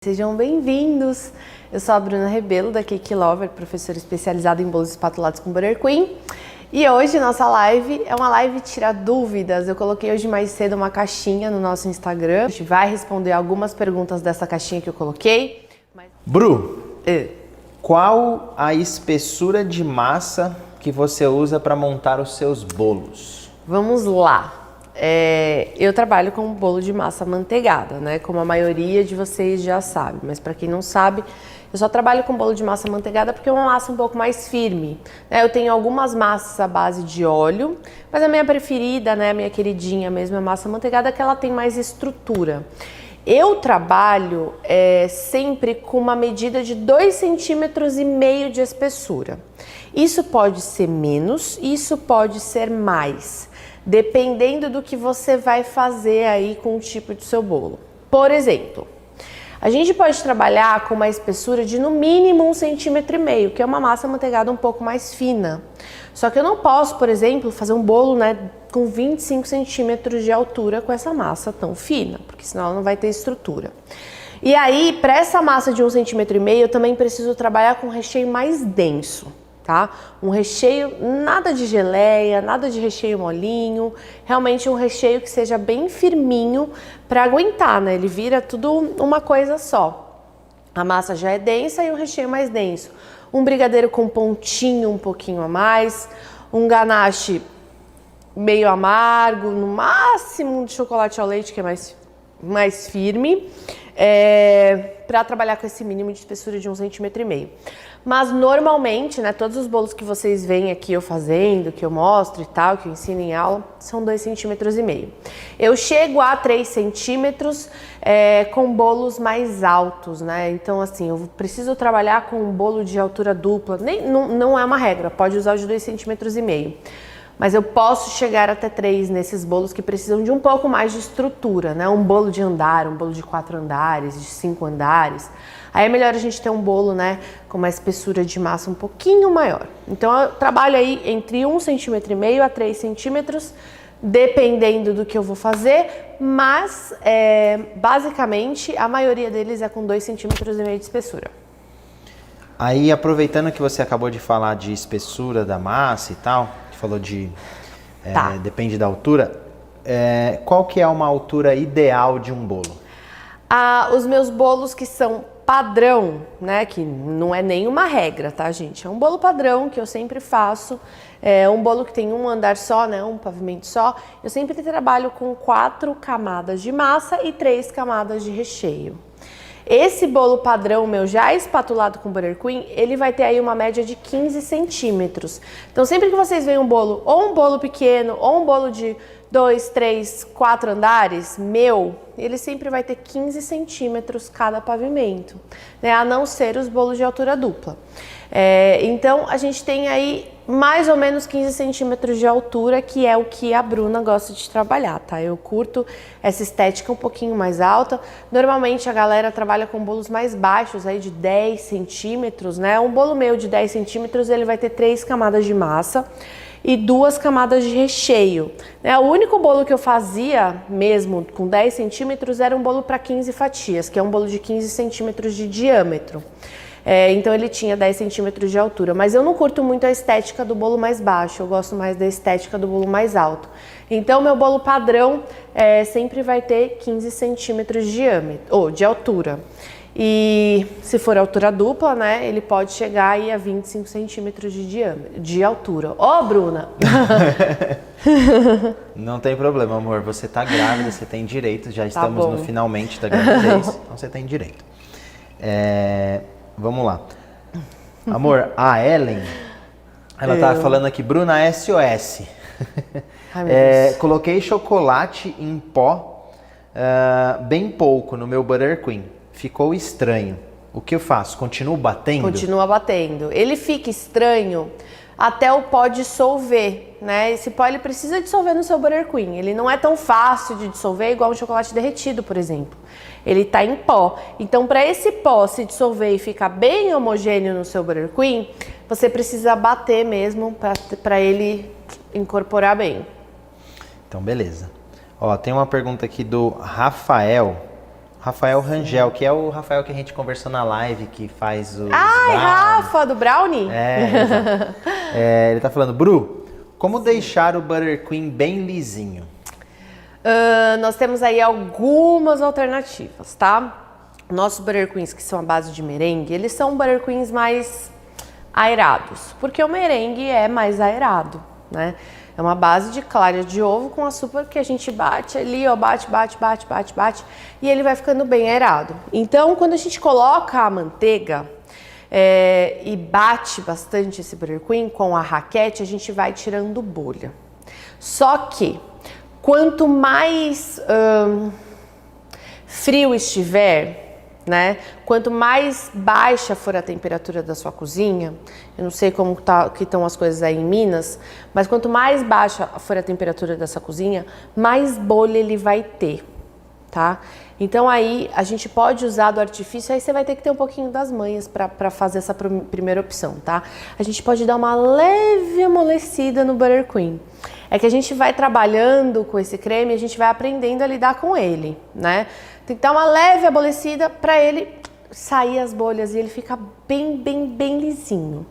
Sejam bem-vindos! Eu sou a Bruna Rebelo, da Cake Lover, professora especializada em bolos espatulados com Butter Queen. E hoje nossa live é uma live tira dúvidas. Eu coloquei hoje mais cedo uma caixinha no nosso Instagram. A gente vai responder algumas perguntas dessa caixinha que eu coloquei. Bru, qual a espessura de massa que você usa para montar os seus bolos? Vamos lá! Eu trabalho com bolo de massa amanteigada, né? Como a maioria de vocês já sabe, mas para quem não sabe, eu só trabalho com bolo de massa amanteigada porque é uma massa um pouco mais firme, né? Eu tenho algumas massas à base de óleo, mas a minha preferida, né, a minha queridinha mesmo, é a massa amanteigada, que ela tem mais estrutura. Eu trabalho sempre com uma medida de 2,5 cm de espessura. Isso pode ser menos, isso pode ser mais, dependendo do que você vai fazer aí com o tipo de seu bolo. Por exemplo, a gente pode trabalhar com uma espessura de no mínimo 1,5 cm, que é uma massa amanteigada um pouco mais fina. Só que eu não posso, por exemplo, fazer um bolo, né, com 25 centímetros de altura com essa massa tão fina, porque senão ela não vai ter estrutura. E aí, para essa massa de 1,5 cm, eu também preciso trabalhar com um recheio mais denso. Tá? Um recheio, nada de geleia, nada de recheio molinho, realmente um recheio que seja bem firminho para aguentar, né? Ele vira tudo uma coisa só. A massa já é densa e o recheio mais denso. Um brigadeiro com pontinho um pouquinho a mais, um ganache meio amargo, no máximo um de chocolate ao leite, que é mais firme, para trabalhar com esse mínimo de espessura de 1,5 cm. Mas normalmente, né, todos os bolos que vocês veem aqui eu fazendo, que eu mostro e tal, que eu ensino em aula, são 2,5 cm. Eu chego a 3 centímetros com bolos mais altos, né? Então, assim, eu preciso trabalhar com um bolo de altura dupla, não é uma regra, pode usar o de 2,5 cm. Mas eu posso chegar até 3 nesses bolos que precisam de um pouco mais de estrutura, né? Um bolo de andar, um bolo de 4 andares, de 5 andares. Aí é melhor a gente ter um bolo, né, com uma espessura de massa um pouquinho maior. Então eu trabalho aí entre 1,5 cm a 3 centímetros, dependendo do que eu vou fazer, mas basicamente a maioria deles é com 2,5 cm de espessura. Aí, aproveitando que você acabou de falar de espessura da massa e tal, falou de depende da altura, qual que é uma altura ideal de um bolo? Os meus bolos que são padrão, né, que não é nenhuma regra, tá, gente? É um bolo padrão que eu sempre faço, um bolo que tem um andar só, né, um pavimento só. Eu sempre trabalho com 4 camadas de massa e 3 camadas de recheio. Esse bolo padrão meu, já espatulado com Butter Queen, ele vai ter aí uma média de 15 centímetros. Então, sempre que vocês veem um bolo, ou um bolo pequeno, ou um bolo de 2, 3, 4 andares, ele sempre vai ter 15 centímetros cada pavimento, né? A não ser os bolos de altura dupla. Então, a gente tem aí mais ou menos 15 centímetros de altura, que é o que a Bruna gosta de trabalhar, tá? Eu curto essa estética um pouquinho mais alta. Normalmente a galera trabalha com bolos mais baixos, aí de 10 centímetros, né? Um bolo meu de 10 centímetros, ele vai ter 3 camadas de massa e 2 camadas de recheio, né? O único bolo que eu fazia mesmo com 10 centímetros era um bolo para 15 fatias, que é um bolo de 15 centímetros de diâmetro. Então ele tinha 10 centímetros de altura, mas eu não curto muito a estética do bolo mais baixo, eu gosto mais da estética do bolo mais alto. Então meu bolo padrão sempre vai ter 15 centímetros de diâmetro, ou de altura. E se for altura dupla, né, ele pode chegar aí a 25 centímetros de diâmetro, de altura. Ó, Bruna! Não tem problema, amor, você tá grávida, você tem direito, já estamos no finalmente da gravidez, então você tem direito. Vamos lá. Amor, a Ellen, ela tá falando aqui, Bruna SOS. Ai, coloquei chocolate em pó bem pouco no meu Butter Queen. Ficou estranho. O que eu faço? Continuo batendo? Continua batendo. Ele fica estranho até o pó dissolver, né? Esse pó ele precisa dissolver no seu Butter Queen. Ele não é tão fácil de dissolver igual um chocolate derretido, por exemplo. Ele tá em pó. Então, para esse pó se dissolver e ficar bem homogêneo no seu Butter Queen, você precisa bater mesmo para ele incorporar bem. Então, beleza. Ó, tem uma pergunta aqui do Rafael. Rafael Rangel, que é o Rafael que a gente conversou na live, que faz o... Ai, Rafa, do Brownie? Exato. Ele tá falando, Bru, como deixar o Buttercream bem lisinho? Nós temos aí algumas alternativas, tá? Nossos Buttercreams, que são a base de merengue, eles são Buttercreams mais aerados, porque o merengue é mais aerado, né? É uma base de clara de ovo com açúcar que a gente bate ali, ó, bate, e ele vai ficando bem aerado. Então, quando a gente coloca a manteiga e bate bastante esse Buttercream com a raquete, a gente vai tirando bolha. Só que, quanto mais frio estiver, né? Quanto mais baixa for a temperatura da sua cozinha, eu não sei como que estão as coisas aí em Minas, mas quanto mais baixa for a temperatura dessa cozinha, mais bolha ele vai ter, tá? Então aí a gente pode usar do artifício, aí você vai ter que ter um pouquinho das manhas para fazer essa primeira opção, tá? A gente pode dar uma leve amolecida no Buttercream. É que a gente vai trabalhando com esse creme, a gente vai aprendendo a lidar com ele, né? Tem que dar uma leve amolecida para ele sair as bolhas e ele fica bem lisinho.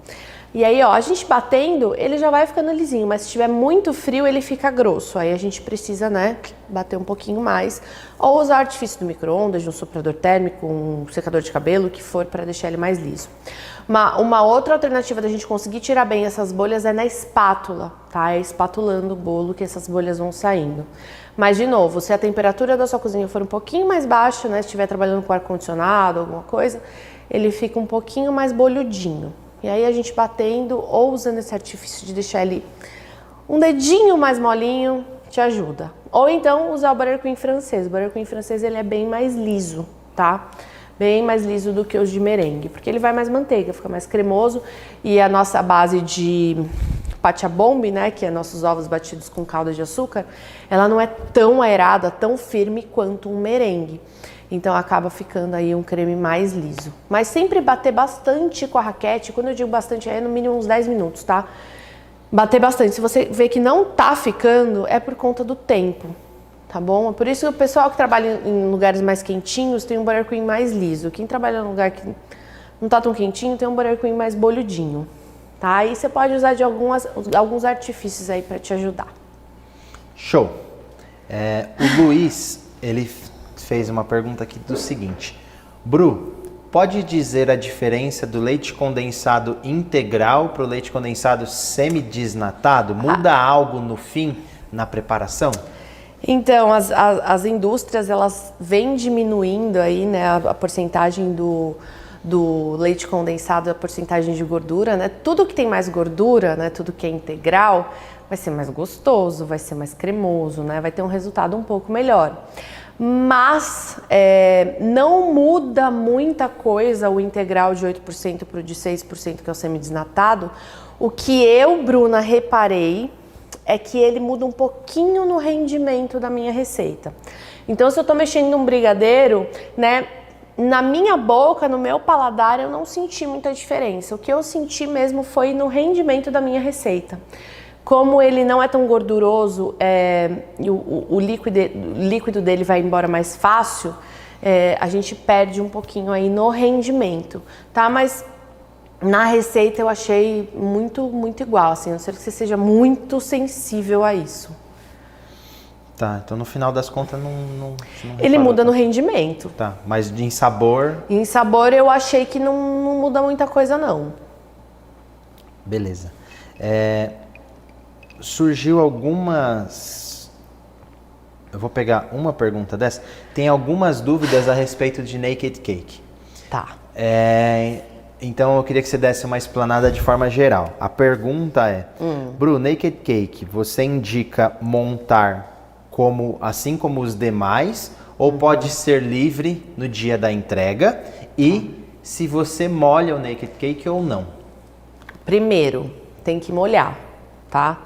E aí, ó, a gente batendo, ele já vai ficando lisinho, mas se estiver muito frio, ele fica grosso. Aí a gente precisa, né, bater um pouquinho mais. Ou usar artifício do micro-ondas, de um soprador térmico, um secador de cabelo, o que for, para deixar ele mais liso. Uma outra alternativa da gente conseguir tirar bem essas bolhas é na espátula, tá? É espatulando o bolo que essas bolhas vão saindo. Mas, de novo, se a temperatura da sua cozinha for um pouquinho mais baixa, né, se estiver trabalhando com ar-condicionado, alguma coisa, ele fica um pouquinho mais bolhudinho. E aí a gente batendo ou usando esse artifício de deixar ele um dedinho mais molinho, te ajuda. Ou então usar o Buttercream francês. O Buttercream francês ele é bem mais liso, tá? Bem mais liso do que os de merengue, porque ele vai mais manteiga, fica mais cremoso. E a nossa base de pachabombe, né, que é nossos ovos batidos com calda de açúcar, ela não é tão aerada, tão firme quanto um merengue. Então acaba ficando aí um creme mais liso. Mas sempre bater bastante com a raquete. Quando eu digo bastante, é no mínimo uns 10 minutos, tá? Bater bastante. Se você vê que não tá ficando, é por conta do tempo, tá bom? É por isso que o pessoal que trabalha em lugares mais quentinhos tem um Buttercream mais liso. Quem trabalha num lugar que não tá tão quentinho tem um Buttercream mais bolhudinho, tá? Aí você pode usar de alguns artifícios aí para te ajudar. Show! O Luiz, ele fez uma pergunta aqui do seguinte: Bru, pode dizer a diferença do leite condensado integral para o leite condensado semidesnatado? Muda algo no fim, na preparação? Então, as indústrias, elas vêm diminuindo aí, né, a porcentagem do leite condensado, a porcentagem de gordura, né? Tudo que tem mais gordura, né, tudo que é integral, vai ser mais gostoso, vai ser mais cremoso, né? Vai ter um resultado um pouco melhor. Mas não muda muita coisa o integral de 8% para o de 6%, que é o semidesnatado. O que eu, Bruna, reparei é que ele muda um pouquinho no rendimento da minha receita. Então, se eu estou mexendo num brigadeiro, né, na minha boca, no meu paladar, eu não senti muita diferença. O que eu senti mesmo foi no rendimento da minha receita. Como ele não é tão gorduroso e o líquido dele vai embora mais fácil, a gente perde um pouquinho aí no rendimento, tá? Mas na receita eu achei muito igual, assim, a não ser que você seja muito sensível a isso. Tá, então no final das contas não ele muda no rendimento. Tá, mas em sabor... Em sabor eu achei que não muda muita coisa, não. Beleza. Surgiu algumas... Eu vou pegar uma pergunta dessa. Tem algumas dúvidas a respeito de Naked Cake. Tá. Então eu queria que você desse uma explanada de forma geral. A pergunta é, Bru, Naked Cake, você indica montar assim como os demais, ou pode ser livre no dia da entrega? E se você molha o Naked Cake ou não? Primeiro, tem que molhar, tá?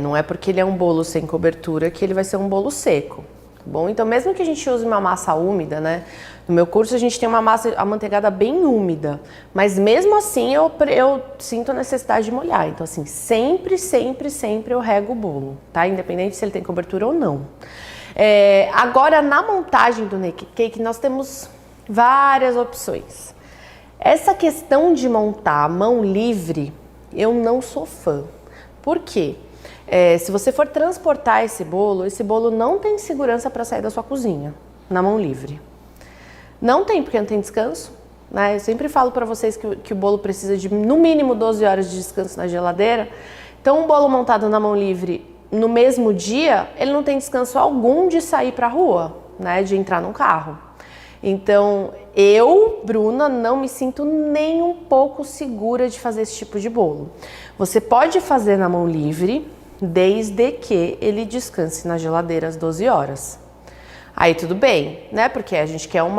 Não é porque ele é um bolo sem cobertura que ele vai ser um bolo seco, tá bom? Então, mesmo que a gente use uma massa úmida, né? No meu curso a gente tem uma massa amanteigada bem úmida, mas mesmo assim eu sinto a necessidade de molhar. Então, assim, sempre eu rego o bolo, tá? Independente se ele tem cobertura ou não. Agora, na montagem do Naked Cake, nós temos várias opções. Essa questão de montar a mão livre, eu não sou fã. Por quê? Se você for transportar esse bolo não tem segurança para sair da sua cozinha, na mão livre. Não tem, porque não tem descanso, né? Eu sempre falo para vocês que o bolo precisa de no mínimo 12 horas de descanso na geladeira. Então, um bolo montado na mão livre no mesmo dia, ele não tem descanso algum de sair para a rua, né? De entrar num carro. Então, eu, Bruna, não me sinto nem um pouco segura de fazer esse tipo de bolo. Você pode fazer na mão livre, desde que ele descanse na geladeira às 12 horas. Aí tudo bem, né? Porque a gente quer o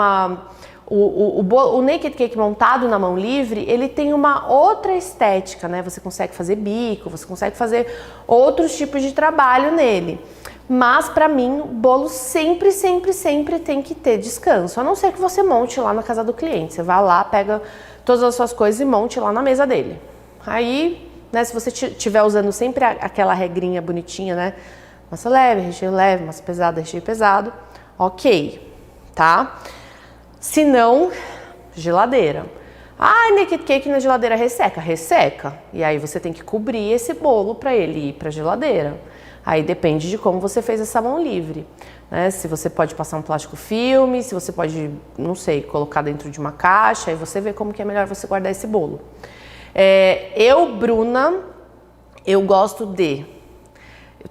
Naked Cake montado na mão livre, ele tem uma outra estética, né? Você consegue fazer bico, você consegue fazer outros tipos de trabalho nele. Mas para mim, o bolo sempre tem que ter descanso. A não ser que você monte lá na casa do cliente. Você vai lá, pega todas as suas coisas e monte lá na mesa dele. Aí, né, se você estiver usando sempre aquela regrinha bonitinha, né? Massa leve, recheio leve, massa pesada, recheio pesado. Ok, tá? Se não, geladeira. Naked Cake na geladeira resseca? Resseca. E aí você tem que cobrir esse bolo para ele ir para a geladeira. Aí depende de como você fez essa mão livre, né? Se você pode passar um plástico filme, se você pode, não sei, colocar dentro de uma caixa, aí você vê como que é melhor você guardar esse bolo. Bruna, eu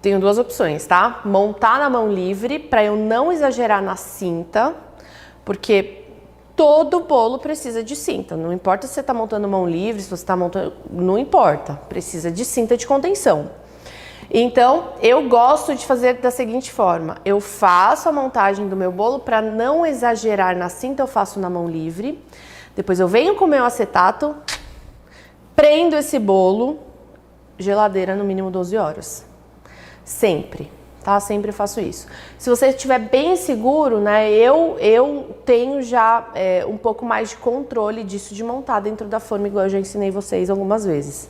tenho duas opções, tá? Montar na mão livre, para eu não exagerar na cinta, porque todo bolo precisa de cinta. Não importa se você está montando mão livre, se você está montando... Não importa, precisa de cinta de contenção. Então, eu gosto de fazer da seguinte forma. Eu faço a montagem do meu bolo para não exagerar na cinta, eu faço na mão livre. Depois eu venho com o meu acetato, prendo esse bolo, geladeira no mínimo 12 horas. Sempre, tá? Sempre faço isso. Se você estiver bem seguro, né, eu tenho já um pouco mais de controle disso de montar dentro da forma, igual eu já ensinei vocês algumas vezes.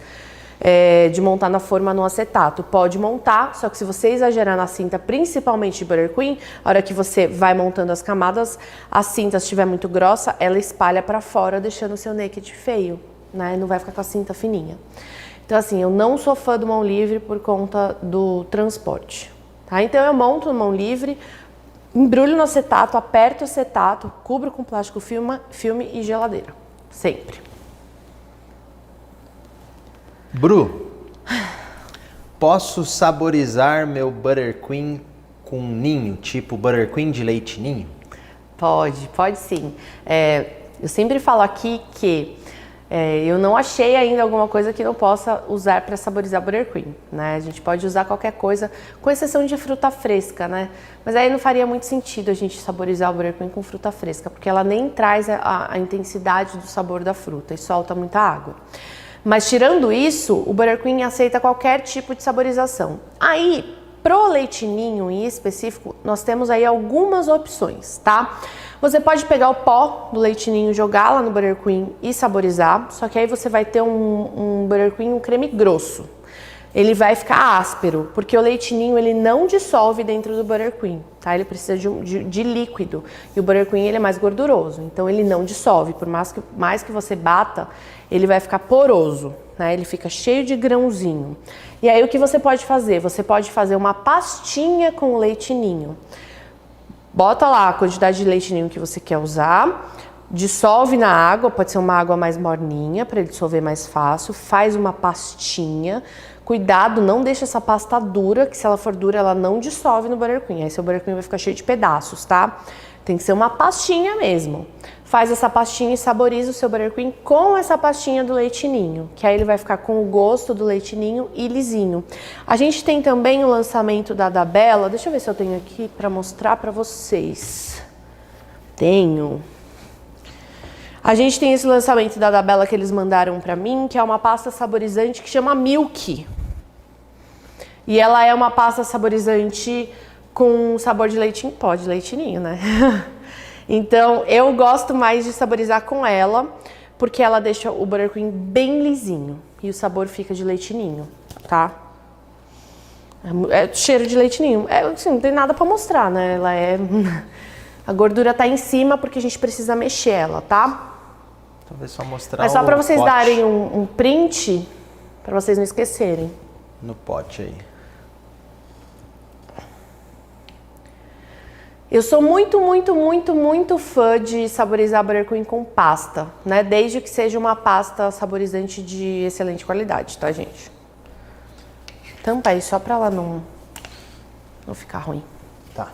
De montar na forma no acetato. Pode montar, só que se você exagerar na cinta, principalmente de Buttercream, a hora que você vai montando as camadas, a cinta, se estiver muito grossa, ela espalha para fora, deixando o seu naked feio, né? Não vai ficar com a cinta fininha. Então, assim, eu não sou fã do mão livre por conta do transporte, tá? Então, eu monto no mão livre, embrulho no acetato, aperto o acetato, cubro com plástico filme e geladeira. Sempre. Bru, posso saborizar meu Buttercream com ninho, tipo Buttercream de leite ninho? Pode sim. Eu sempre falo aqui que eu não achei ainda alguma coisa que não possa usar para saborizar Buttercream, né? A gente pode usar qualquer coisa, com exceção de fruta fresca, né? Mas aí não faria muito sentido a gente saborizar o Buttercream com fruta fresca, porque ela nem traz a intensidade do sabor da fruta e solta muita água. Mas tirando isso, o Buttercream aceita qualquer tipo de saborização. Aí, pro leite ninho em específico, nós temos aí algumas opções, tá? Você pode pegar o pó do leite ninho, jogar lá no Buttercream e saborizar, só que aí você vai ter um Buttercream, um creme grosso. Ele vai ficar áspero, porque o leite ninho ele não dissolve dentro do Buttercream, tá? Ele precisa de líquido, e o Buttercream ele é mais gorduroso, então ele não dissolve, por mais que você bata, ele vai ficar poroso, né? Ele fica cheio de grãozinho. E aí o que você pode fazer? Você pode fazer uma pastinha com leite ninho. Bota lá a quantidade de leite ninho que você quer usar, dissolve na água, pode ser uma água mais morninha para ele dissolver mais fácil, faz uma pastinha. Cuidado, não deixa essa pasta dura, que se ela for dura ela não dissolve no Buttercream, aí seu Buttercream vai ficar cheio de pedaços, tá? Tem que ser uma pastinha mesmo. Faz essa pastinha e saboriza o seu Buttercream com essa pastinha do leite ninho, que aí ele vai ficar com o gosto do leite ninho e lisinho. A gente tem também o lançamento da Dabella, deixa eu ver se eu tenho aqui para mostrar para vocês. Tenho. A gente tem esse lançamento da Dabella que eles mandaram para mim, que é uma pasta saborizante que chama Milk. E ela é uma pasta saborizante com sabor de leite em pó, de leite ninho, né? Então, eu gosto mais de saborizar com ela, porque ela deixa o Buttercream bem lisinho e o sabor fica de leite ninho, tá? É cheiro de leite ninho. Assim, não tem nada pra mostrar, né? Ela é... A gordura tá em cima porque a gente precisa mexer ela, tá? Talvez só mostrar Mas só pra vocês pote. darem um print, pra vocês não esquecerem. No pote aí. Eu sou muito, muito, muito, muito fã de saborizar Buttercream com pasta, né? Desde que seja uma pasta saborizante de excelente qualidade, tá, gente? Tampa aí só pra ela não ficar ruim. Tá.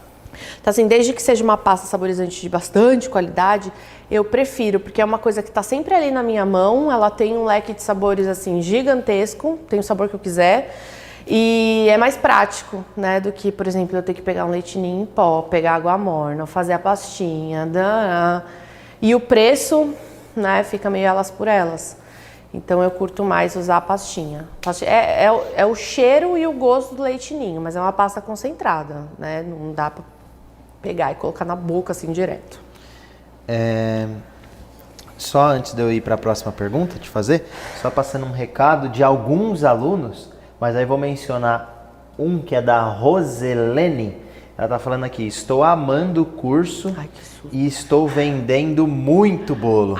Então, assim, desde que seja uma pasta saborizante de bastante qualidade, eu prefiro, porque é uma coisa que tá sempre ali na minha mão, ela tem um leque de sabores, assim, gigantesco, tem o sabor que eu quiser, e é mais prático, né, do que, por exemplo, eu ter que pegar um leite ninho em pó, pegar água morna, fazer a pastinha, e o preço, né, fica meio elas por elas. Então eu curto mais usar a pastinha. É o cheiro e o gosto do leite ninho, mas é uma pasta concentrada, né? Não dá pra pegar e colocar na boca assim direto. Só antes de eu ir para a próxima pergunta, te fazer, só passando um recado de alguns alunos, mas aí vou mencionar um que é da Roselene. Ela tá falando aqui, estou amando o curso. Ai, que susto. E estou vendendo muito bolo.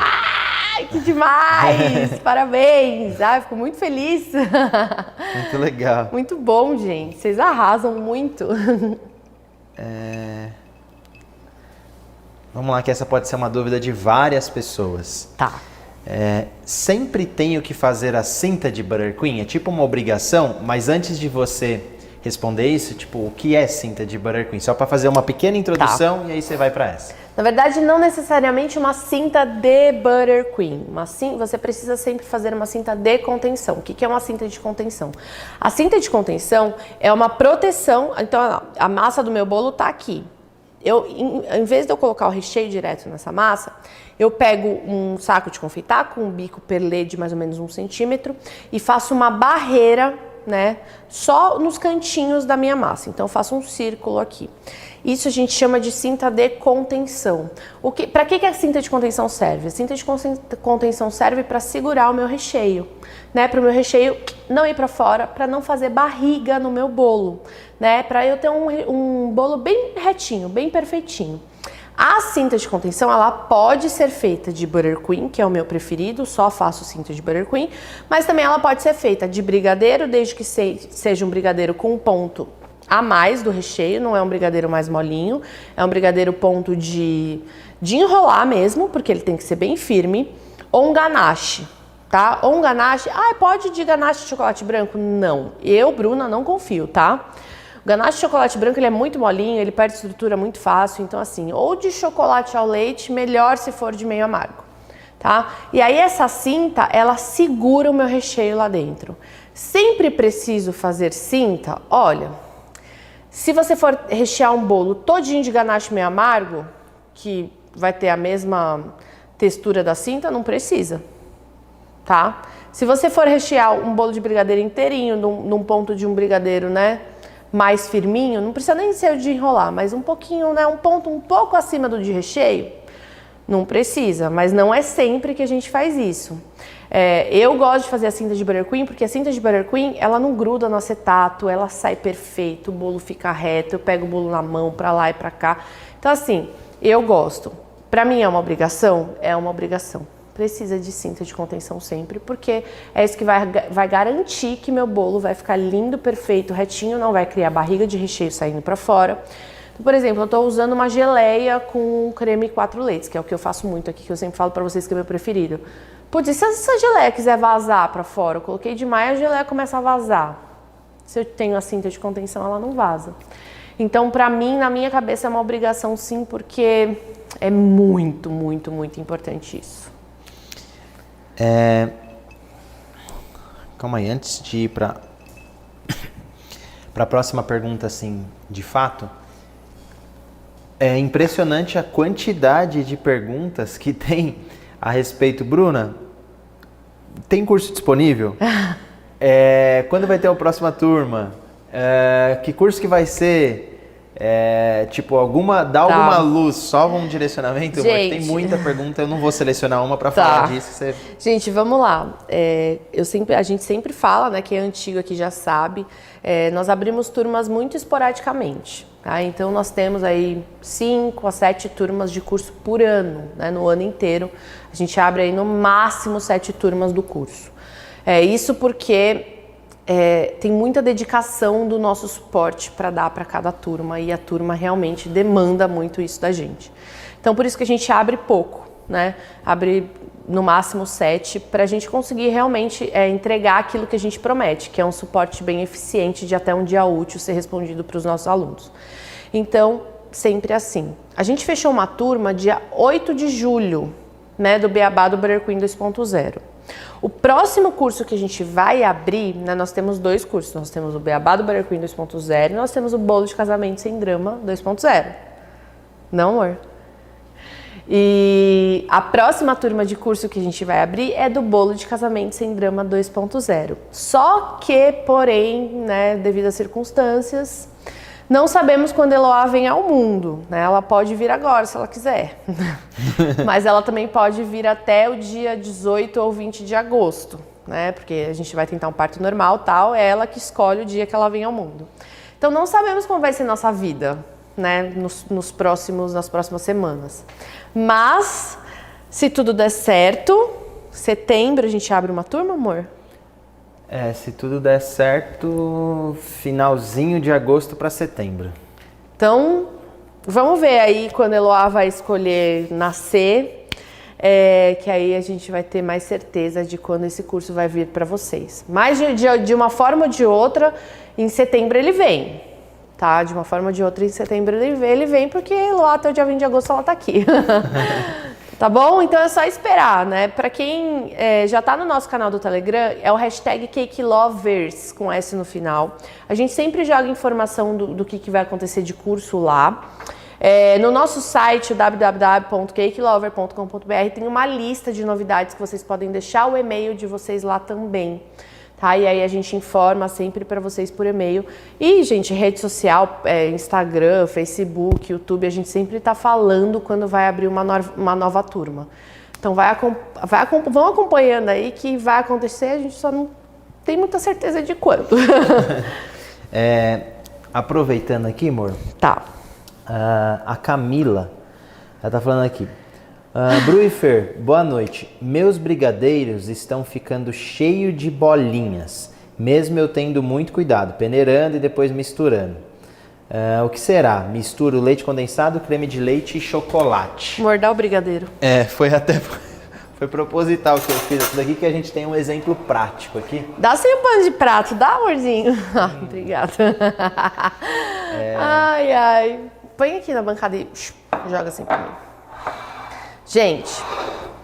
Ai, que demais! Parabéns! Ai, fico muito feliz. Muito legal. Muito bom, gente. Vocês arrasam muito. Vamos lá, que essa pode ser uma dúvida de várias pessoas. Tá. Sempre tenho que fazer a cinta de Buttercream? É tipo uma obrigação, mas antes de você responder isso, tipo, o que é cinta de Buttercream? Só para fazer uma pequena introdução e aí você vai para essa. Na verdade, não necessariamente uma cinta de Buttercream. Você precisa sempre fazer uma cinta de contenção. O que é uma cinta de contenção? A cinta de contenção é uma proteção. Então, a massa do meu bolo tá aqui. Em vez de eu colocar o recheio direto nessa massa, eu pego um saco de confeitar com um bico perlê de mais ou menos 1 centímetro e faço uma barreira, né, só nos cantinhos da minha massa. Então eu faço um círculo aqui. Isso a gente chama de cinta de contenção. Para que a cinta de contenção serve? A cinta de contenção serve para segurar o meu recheio, né, para o meu recheio não ir para fora, para não fazer barriga no meu bolo, né, para eu ter um bolo bem retinho, bem perfeitinho. A cinta de contenção, ela pode ser feita de Buttercream, que é o meu preferido, só faço cinta de Buttercream, mas também ela pode ser feita de brigadeiro, desde que seja um brigadeiro com um ponto a mais do recheio, não é um brigadeiro mais molinho, é um brigadeiro ponto de enrolar mesmo, porque ele tem que ser bem firme, ou um ganache, tá? Ou um ganache, pode de ganache de chocolate branco? Não, eu, Bruna, não confio, tá? O ganache de chocolate branco, ele é muito molinho, ele perde estrutura muito fácil, então assim, ou de chocolate ao leite, melhor se for de meio amargo, tá? E aí essa cinta, ela segura o meu recheio lá dentro. Sempre preciso fazer cinta? Olha, se você for rechear um bolo todinho de ganache meio amargo, que vai ter a mesma textura da cinta, não precisa, tá? Se você for rechear um bolo de brigadeiro inteirinho, num ponto de um brigadeiro, né, mais firminho, não precisa nem ser o de enrolar, mas um pouquinho, né, um ponto um pouco acima do de recheio, não precisa, mas não é sempre que a gente faz isso. Eu gosto de fazer a cinta de Buttercream, porque a cinta de Buttercream, ela não gruda no acetato, ela sai perfeito, o bolo fica reto, eu pego o bolo na mão pra lá e pra cá. Então assim, eu gosto. Pra mim é uma obrigação? É uma obrigação. Precisa de cinta de contenção sempre, porque é isso que vai garantir que meu bolo vai ficar lindo, perfeito, retinho, não vai criar barriga de recheio saindo pra fora. Então, por exemplo, eu tô usando uma geleia com creme 4 leites, que é o que eu faço muito aqui, que eu sempre falo pra vocês que é meu preferido. Putz, e se essa geleia quiser vazar pra fora? Eu coloquei demais, a geleia começa a vazar. Se eu tenho a cinta de contenção, ela não vaza. Então, pra mim, na minha cabeça, é uma obrigação sim, porque é muito, muito, muito importante isso. Calma aí, antes de ir para a próxima pergunta, assim, de fato, é impressionante a quantidade de perguntas que tem a respeito. Bruna, tem curso disponível? Quando vai ter a próxima turma? Que curso que vai ser? Tipo, dá alguma luz, só um direcionamento, amor, que tem muita pergunta, eu não vou selecionar uma para falar disso. Gente, vamos lá. A gente sempre fala, né, quem é antigo aqui já sabe, nós abrimos turmas muito esporadicamente, tá? Então nós temos aí 5 a 7 turmas de curso por ano, né, no ano inteiro. A gente abre aí no máximo 7 turmas do curso. Isso porque tem muita dedicação do nosso suporte para dar para cada turma e a turma realmente demanda muito isso da gente. Então, por isso que a gente abre pouco, né? Abre no máximo 7 para a gente conseguir realmente entregar aquilo que a gente promete, que é um suporte bem eficiente de até um dia útil ser respondido para os nossos alunos. Então, sempre assim. A gente fechou uma turma dia 8 de julho, né, do Beabá do Burger Queen 2.0. O próximo curso que a gente vai abrir, né, nós temos 2 cursos. Nós temos o Beabá do Burger Queen 2.0 e nós temos o Bolo de Casamento Sem Drama 2.0. Não, amor? E a próxima turma de curso que a gente vai abrir é do Bolo de Casamento Sem Drama 2.0. Só que, porém, né, devido às circunstâncias, não sabemos quando Eloá vem ao mundo, né? Ela pode vir agora, se ela quiser. Mas ela também pode vir até o dia 18 ou 20 de agosto, né? Porque a gente vai tentar um parto normal, tal. É ela que escolhe o dia que ela vem ao mundo. Então, não sabemos como vai ser nossa vida, né? Nas próximas semanas. Mas, se tudo der certo, setembro a gente abre uma turma, amor? Se tudo der certo, finalzinho de agosto para setembro. Então, vamos ver aí quando a Eloá vai escolher nascer, que aí a gente vai ter mais certeza de quando esse curso vai vir para vocês. Mas de uma forma ou de outra, em setembro ele vem, tá? De uma forma ou de outra, em setembro ele vem porque Eloá até o dia 20 de agosto ela tá aqui. Tá bom? Então é só esperar, né? Para quem já tá no nosso canal do Telegram, é o hashtag CakeLovers, com S no final. A gente sempre joga informação do que vai acontecer de curso lá. No nosso site, www.cakelover.com.br, tem uma lista de novidades que vocês podem deixar o e-mail de vocês lá também. Tá? E aí a gente informa sempre para vocês por e-mail. E, gente, rede social, Instagram, Facebook, YouTube, a gente sempre está falando quando vai abrir uma nova turma. Então vão acompanhando aí que vai acontecer, a gente só não tem muita certeza de quando. Aproveitando aqui, amor. Tá. A Camila, ela tá falando aqui. Bru e Fer, boa noite. Meus brigadeiros estão ficando cheios de bolinhas, mesmo eu tendo muito cuidado, peneirando e depois misturando. O que será? Misturo leite condensado, creme de leite e chocolate. Mordar o brigadeiro. Foi proposital que eu fiz isso daqui, que a gente tem um exemplo prático aqui. Dá sem o pano de prato, dá, amorzinho? Obrigada. Ai. Põe aqui na bancada e joga assim pra mim. Gente,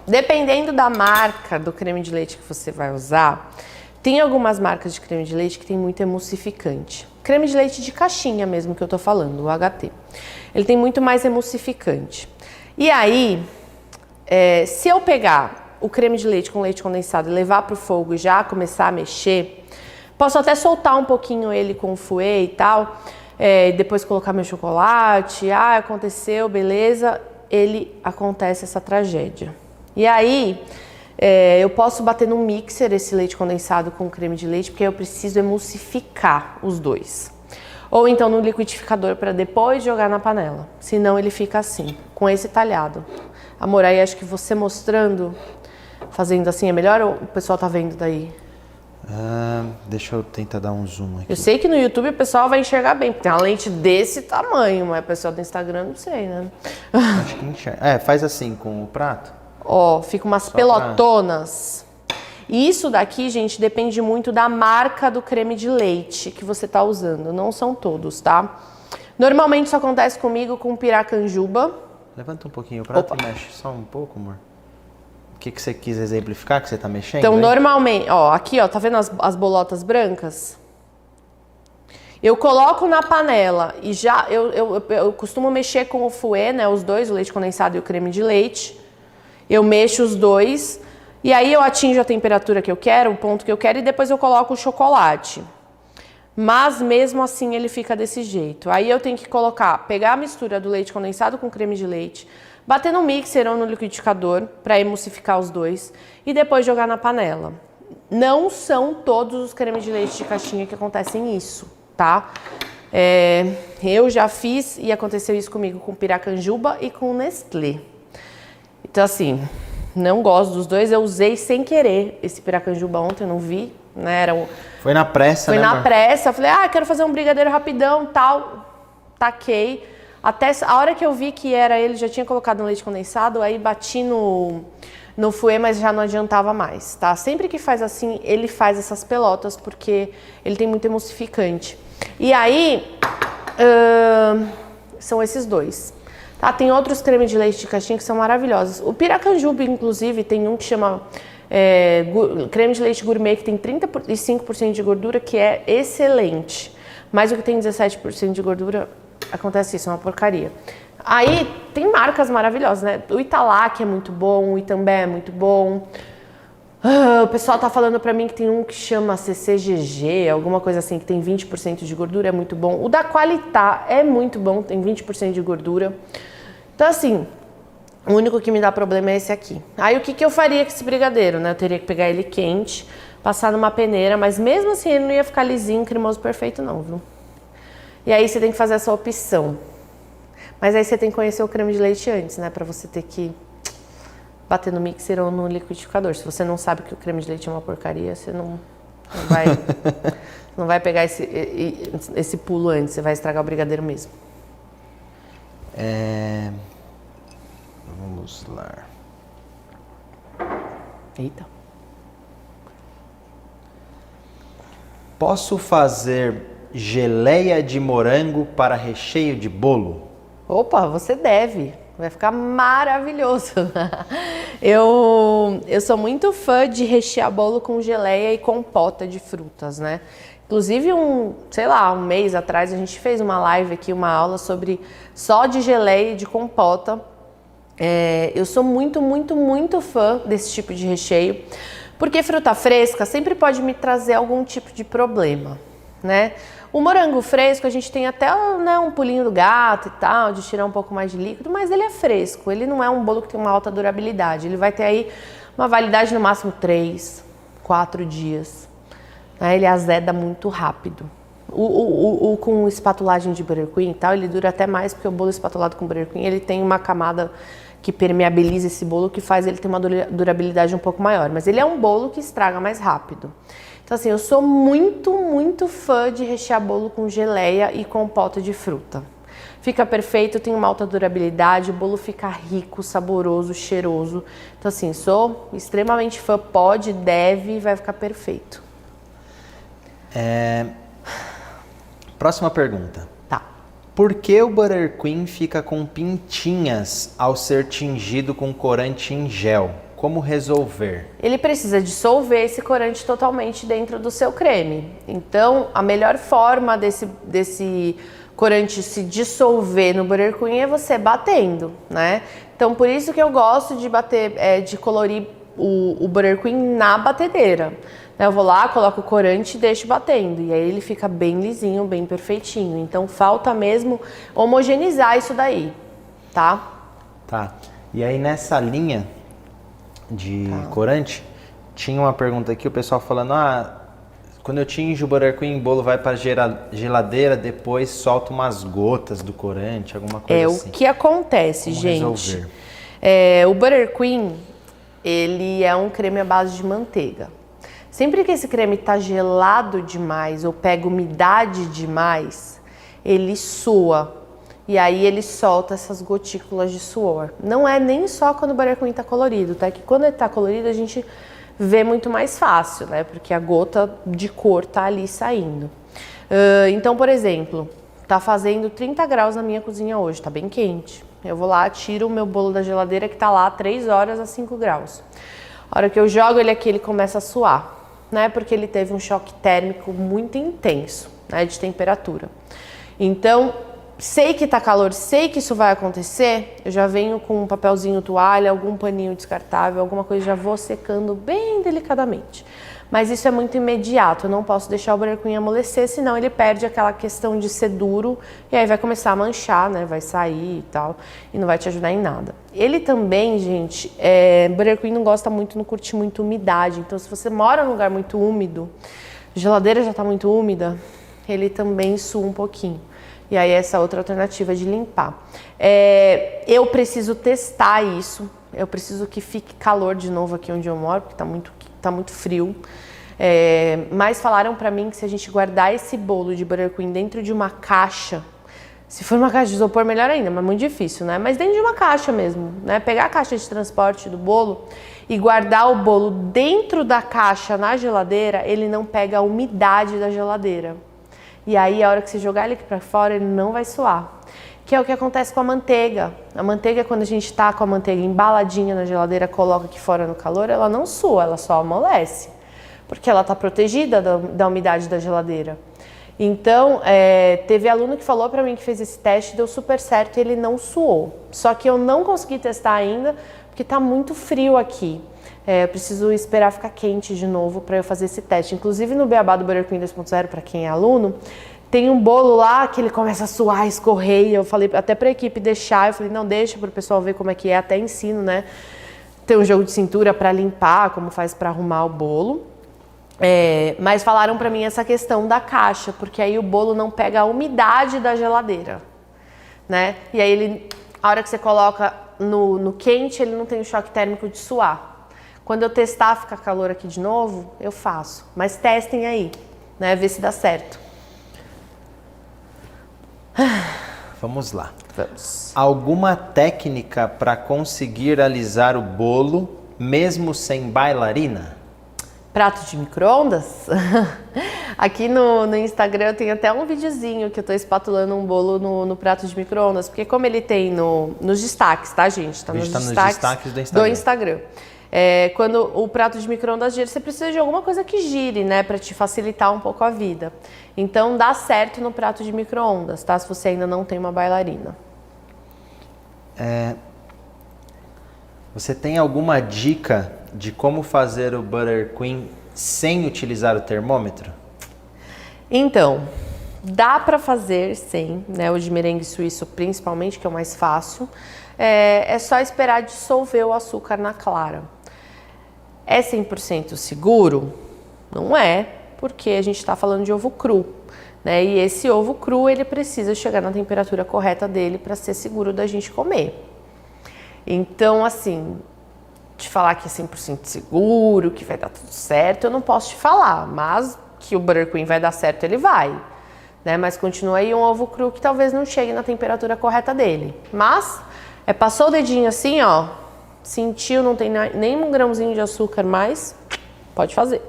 dependendo da marca do creme de leite que você vai usar, tem algumas marcas de creme de leite que tem muito emulsificante. Creme de leite de caixinha mesmo que eu tô falando, o HT. Ele tem muito mais emulsificante. E aí, se eu pegar o creme de leite com leite condensado e levar pro fogo e já começar a mexer, posso até soltar um pouquinho ele com o fouet e tal, depois colocar meu chocolate, aconteceu, beleza, acontece essa tragédia. E aí, eu posso bater num mixer esse leite condensado com creme de leite, porque eu preciso emulsificar os dois. Ou então no liquidificador para depois jogar na panela. Senão ele fica assim, com esse talhado. Amor, aí acho que você mostrando, fazendo assim é melhor ou o pessoal tá vendo daí? Deixa eu tentar dar um zoom aqui. Eu sei que no YouTube o pessoal vai enxergar bem, porque tem uma lente desse tamanho, mas o pessoal do Instagram não sei, né? Acho que enxerga. Faz assim com o prato. Fica umas pelotonas. E isso daqui, gente, depende muito da marca do creme de leite que você tá usando. Não são todos, tá? Normalmente isso acontece comigo com piracanjuba. Levanta um pouquinho o prato e mexe só um pouco, amor. O que você quis exemplificar que você tá mexendo? Então, normalmente, aqui, tá vendo as bolotas brancas? Eu coloco na panela e já, eu costumo mexer com o fouet, né, os dois, o leite condensado e o creme de leite. Eu mexo os dois e aí eu atinjo a temperatura que eu quero, o ponto que eu quero e depois eu coloco o chocolate. mas mesmo assim ele fica desse jeito. Aí eu tenho que pegar a mistura do leite condensado com creme de leite, bater no mixer ou no liquidificador para emulsificar os dois e depois jogar na panela. Não são todos os cremes de leite de caixinha que acontecem isso, tá? Eu já fiz e aconteceu isso comigo com Piracanjuba e com Nestlé. Então assim, não gosto dos dois. Eu usei sem querer esse Piracanjuba ontem, eu não vi, né? Foi na pressa, né? Foi na pressa. Eu falei, quero fazer um brigadeiro rapidão, tal. Taquei. Até a hora que eu vi que era ele, já tinha colocado no leite condensado, aí bati no fouet, mas já não adiantava mais, tá? Sempre que faz assim, ele faz essas pelotas, porque ele tem muito emulsificante. E aí, são esses dois. Tá? Tem outros cremes de leite de caixinha que são maravilhosos. O Piracanjuba, inclusive, tem um que chama creme de leite gourmet, que tem 35% de gordura, que é excelente. Mas o que tem 17% de gordura, acontece isso, é uma porcaria. Aí, tem marcas maravilhosas, né? O Italac é muito bom, o Itambé é muito bom. O pessoal tá falando pra mim que tem um que chama CCGG, alguma coisa assim, que tem 20% de gordura, é muito bom. O da Qualitá é muito bom, tem 20% de gordura. Então, assim, o único que me dá problema é esse aqui. Aí, o que eu faria com esse brigadeiro, né? Eu teria que pegar ele quente, passar numa peneira, mas mesmo assim ele não ia ficar lisinho, cremoso, perfeito não, viu? E aí você tem que fazer essa opção. Mas aí você tem que conhecer o creme de leite antes, né? Pra você ter que bater no mixer ou no liquidificador. Se você não sabe que o creme de leite é uma porcaria, você não vai pegar esse pulo antes, você vai estragar o brigadeiro mesmo. Vamos lá. Eita. Posso fazer geleia de morango para recheio de bolo? Opa, você deve. Vai ficar maravilhoso. Eu sou muito fã de rechear bolo com geleia e compota de frutas, né? Inclusive, um mês atrás, a gente fez uma live aqui, uma aula sobre só de geleia e de compota. Eu sou muito, muito, muito fã desse tipo de recheio, porque fruta fresca sempre pode me trazer algum tipo de problema, né? O morango fresco, a gente tem até, né, um pulinho do gato e tal, de tirar um pouco mais de líquido, mas ele é fresco, ele não é um bolo que tem uma alta durabilidade. Ele vai ter aí uma validade no máximo 3, 4 dias. Né? Ele azeda muito rápido. Com espatulagem de Butter Queen e tal, ele dura até mais, porque o bolo espatulado com Butter Queen, ele tem uma camada que permeabiliza esse bolo, que faz ele ter uma durabilidade um pouco maior. Mas ele é um bolo que estraga mais rápido. Então, assim, eu sou muito, muito fã de rechear bolo com geleia e compota de fruta. Fica perfeito, tem uma alta durabilidade, o bolo fica rico, saboroso, cheiroso. Então, assim, sou extremamente fã, pode, deve, vai ficar perfeito. Próxima pergunta. Tá. Por que o Butter Queen fica com pintinhas ao ser tingido com corante em gel? Como resolver? Ele precisa dissolver esse corante totalmente dentro do seu creme. Então, a melhor forma desse corante se dissolver no Butter Queen é você batendo, né? Então, por isso que eu gosto de bater, de colorir o Butter Queen na batedeira. Eu vou lá, coloco o corante e deixo batendo. E aí ele fica bem lisinho, bem perfeitinho. Então, falta mesmo homogeneizar isso daí, tá? Tá. E aí, nessa linha de corante, tinha uma pergunta aqui, o pessoal falando, quando eu tinjo o Butter Queen, o bolo vai para geladeira, depois solta umas gotas do corante, alguma coisa assim. O que acontece, Como gente? Resolver? O Butter Queen, ele é um creme à base de manteiga. Sempre que esse creme tá gelado demais ou pega umidade demais, ele sua. E aí ele solta essas gotículas de suor. Não é nem só quando o Butter Queen tá colorido, tá? Que quando ele tá colorido a gente vê muito mais fácil, né? Porque a gota de cor tá ali saindo. Então, por exemplo, tá fazendo 30 graus na minha cozinha hoje, tá bem quente. Eu vou lá, tiro o meu bolo da geladeira que tá lá 3 horas a 5 graus. A hora que eu jogo ele aqui, ele começa a suar, né? Porque ele teve um choque térmico muito intenso, né? De temperatura. Então, sei que tá calor, sei que isso vai acontecer, eu já venho com um papelzinho toalha, algum paninho descartável, alguma coisa, já vou secando bem delicadamente. Mas isso é muito imediato, eu não posso deixar o Butter Queen amolecer, senão ele perde aquela questão de ser duro e aí vai começar a manchar, né? Vai sair e tal, e não vai te ajudar em nada. Ele também, gente, Butter Queen não gosta muito, não curte muito umidade, então se você mora num lugar muito úmido, a geladeira já tá muito úmida, ele também sua um pouquinho. E aí essa outra alternativa de limpar. Eu preciso testar isso, eu preciso que fique calor de novo aqui onde eu moro, porque tá muito frio. Mas falaram pra mim que se a gente guardar esse bolo de Butter Queen dentro de uma caixa, se for uma caixa de isopor, melhor ainda, mas muito difícil, né? Mas dentro de uma caixa mesmo, né? Pegar a caixa de transporte do bolo e guardar o bolo dentro da caixa na geladeira, ele não pega a umidade da geladeira. E aí, a hora que você jogar ele aqui pra fora, ele não vai suar. Que é o que acontece com a manteiga. A manteiga, quando a gente tá com a manteiga embaladinha na geladeira, coloca aqui fora no calor, ela não sua, ela só amolece. Porque ela tá protegida da umidade da geladeira. Então, teve aluno que falou pra mim que fez esse teste, deu super certo e ele não suou. Só que eu não consegui testar ainda, porque tá muito frio aqui. Eu preciso esperar ficar quente de novo para eu fazer esse teste. Inclusive no Beabá do Butter Queen 2.0, para quem é aluno, tem um bolo lá que ele começa a suar, escorrer. E eu falei até para a equipe deixar. Eu falei, não, deixa para o pessoal ver como é que é. Até ensino, né? Tem um jogo de cintura para limpar, como faz para arrumar o bolo. Mas falaram para mim essa questão da caixa, porque aí o bolo não pega a umidade da geladeira, né? E aí a hora que você coloca no quente, ele não tem o choque térmico de suar. Quando eu testar, ficar calor aqui de novo, eu faço. Mas testem aí, né? Ver se dá certo. Vamos lá. Vamos. Alguma técnica para conseguir alisar o bolo, mesmo sem bailarina? Prato de micro-ondas? Aqui no Instagram eu tenho até um videozinho que eu tô espatulando um bolo no prato de micro-ondas. Porque como ele tem nos destaques, tá, gente? Tá nos destaques do Instagram. Quando o prato de micro-ondas gira, você precisa de alguma coisa que gire, né, para te facilitar um pouco a vida. Então dá certo no prato de micro-ondas, tá? Se você ainda não tem uma bailarina. Você tem alguma dica de como fazer o Butter Queen sem utilizar o termômetro? Então, dá para fazer sem, né? O de merengue suíço principalmente, que é o mais fácil. É só esperar dissolver o açúcar na clara. É 100% seguro? Não é, porque a gente está falando de ovo cru, né? E esse ovo cru, ele precisa chegar na temperatura correta dele para ser seguro da gente comer. Então, assim, te falar que é 100% seguro, que vai dar tudo certo, eu não posso te falar, mas que o Butter Queen vai dar certo, ele vai, né? Mas continua aí um ovo cru que talvez não chegue na temperatura correta dele. Mas, passou o dedinho assim, ó, sentiu, não tem nem um grãozinho de açúcar mais, pode fazer.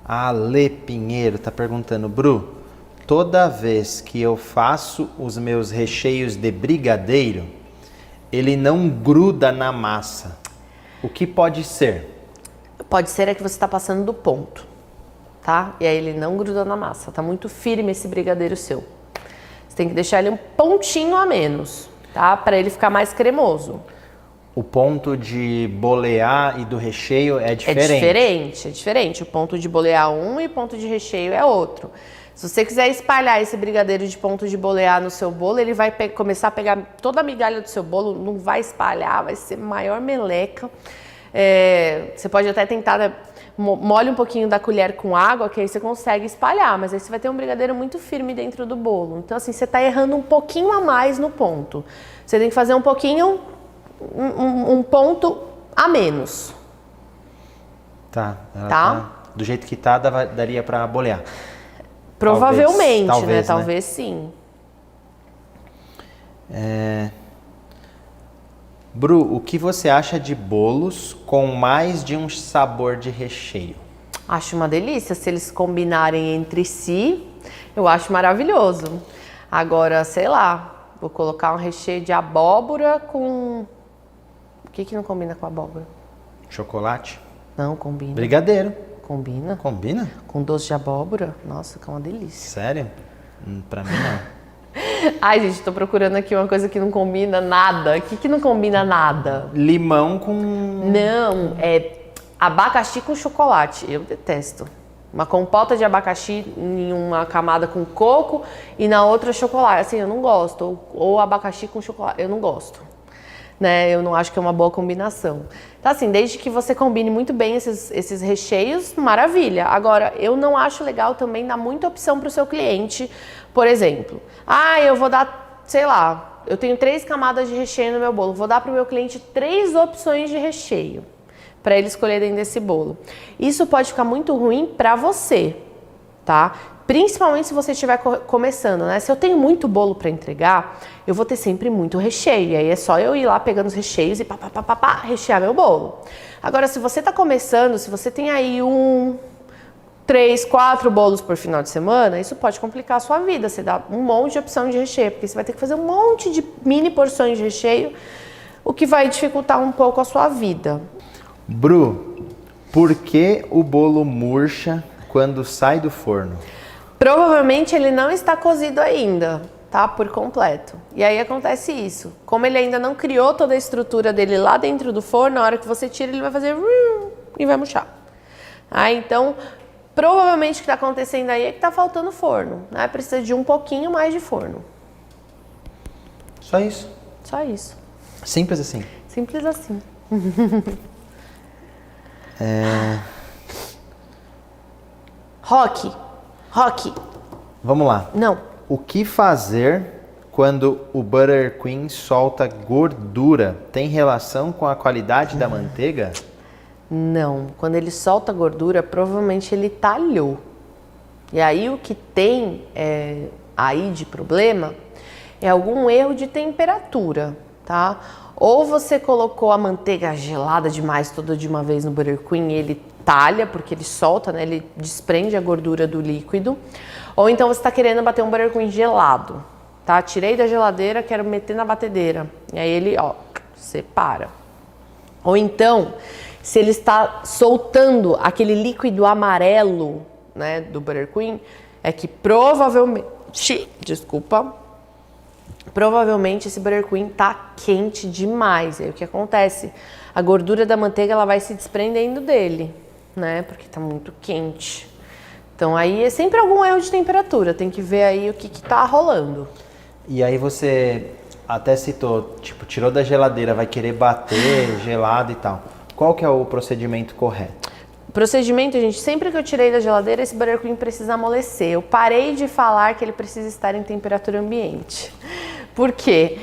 A Ale Pinheiro tá perguntando, Bru, toda vez que eu faço os meus recheios de brigadeiro, ele não gruda na massa. O que pode ser? Pode ser que você está passando do ponto, tá? E aí ele não gruda na massa, tá muito firme esse brigadeiro seu. Você tem que deixar ele um pontinho a menos, tá? Para ele ficar mais cremoso. O ponto de bolear e do recheio é diferente? É diferente. O ponto de bolear um e o ponto de recheio é outro. Se você quiser espalhar esse brigadeiro de ponto de bolear no seu bolo, ele vai começar a pegar toda a migalha do seu bolo, não vai espalhar, vai ser maior meleca. Você pode até tentar, né, molhe um pouquinho da colher com água, que aí você consegue espalhar, mas aí você vai ter um brigadeiro muito firme dentro do bolo. Então, assim, você está errando um pouquinho a mais no ponto. Você tem que fazer um pouquinho, um ponto a menos. Tá. Do jeito que tá, daria para bolear. Provavelmente, talvez, né? Talvez sim. Bru, o que você acha de bolos com mais de um sabor de recheio? Acho uma delícia. Se eles combinarem entre si, eu acho maravilhoso. Agora, sei lá, vou colocar um recheio de abóbora com... O que não combina com abóbora? Chocolate? Não combina. Brigadeiro. Combina. Combina? Com doce de abóbora, nossa, que é uma delícia. Sério? Pra mim não. Ai, gente, tô procurando aqui uma coisa que não combina nada. O que não combina nada? Limão com... Não, é abacaxi com chocolate. Eu detesto. Uma compota de abacaxi em uma camada com coco e na outra chocolate. Assim, eu não gosto. Ou abacaxi com chocolate, eu não gosto. Né? Eu não acho que é uma boa combinação. Então, assim, desde que você combine muito bem esses recheios, maravilha. Agora, eu não acho legal também dar muita opção para o seu cliente. Por exemplo, eu vou dar, sei lá, eu tenho 3 camadas de recheio no meu bolo. Vou dar para o meu cliente 3 opções de recheio para ele escolher dentro desse bolo. Isso pode ficar muito ruim para você, tá? Principalmente se você estiver começando, né? Se eu tenho muito bolo para entregar, eu vou ter sempre muito recheio. E aí é só eu ir lá pegando os recheios e rechear meu bolo. Agora, se você está começando, se você tem aí 3, 4 bolos por final de semana, isso pode complicar a sua vida. Você dá um monte de opção de recheio, porque você vai ter que fazer um monte de mini porções de recheio, o que vai dificultar um pouco a sua vida. Bru, por que o bolo murcha quando sai do forno? Provavelmente ele não está cozido ainda, tá? Por completo. E aí acontece isso. Como ele ainda não criou toda a estrutura dele lá dentro do forno, na hora que você tira, ele vai fazer e vai murchar. Então, provavelmente o que está acontecendo aí é que está faltando forno, né? Precisa de um pouquinho mais de forno. Só isso? Só isso. Simples assim? Simples assim. Rock. Vamos lá. Não. O que fazer quando o Butter Queen solta gordura? Tem relação com a qualidade da manteiga? Não. Quando ele solta gordura, provavelmente ele talhou. E aí o que tem aí de problema é algum erro de temperatura, tá? Ou você colocou a manteiga gelada demais toda de uma vez no Butter Queen e ele talha, porque ele solta, né? Ele desprende a gordura do líquido. Ou então você está querendo bater um Butter Queen gelado, tá? Tirei da geladeira, quero meter na batedeira. E aí ele, separa. Ou então, se ele está soltando aquele líquido amarelo, né, do Butter Queen, é que provavelmente esse Butter Queen tá quente demais. Aí o que acontece? A gordura da manteiga ela vai se desprendendo dele, né? Porque tá muito quente. Então aí é sempre algum erro de temperatura. Tem que ver aí o que tá rolando. E aí você até citou, tipo, tirou da geladeira, vai querer bater gelado e tal. Qual que é o procedimento correto? Procedimento, gente, sempre que eu tirei da geladeira, esse Butter Queen precisa amolecer. Eu parei de falar que ele precisa estar em temperatura ambiente. Por quê?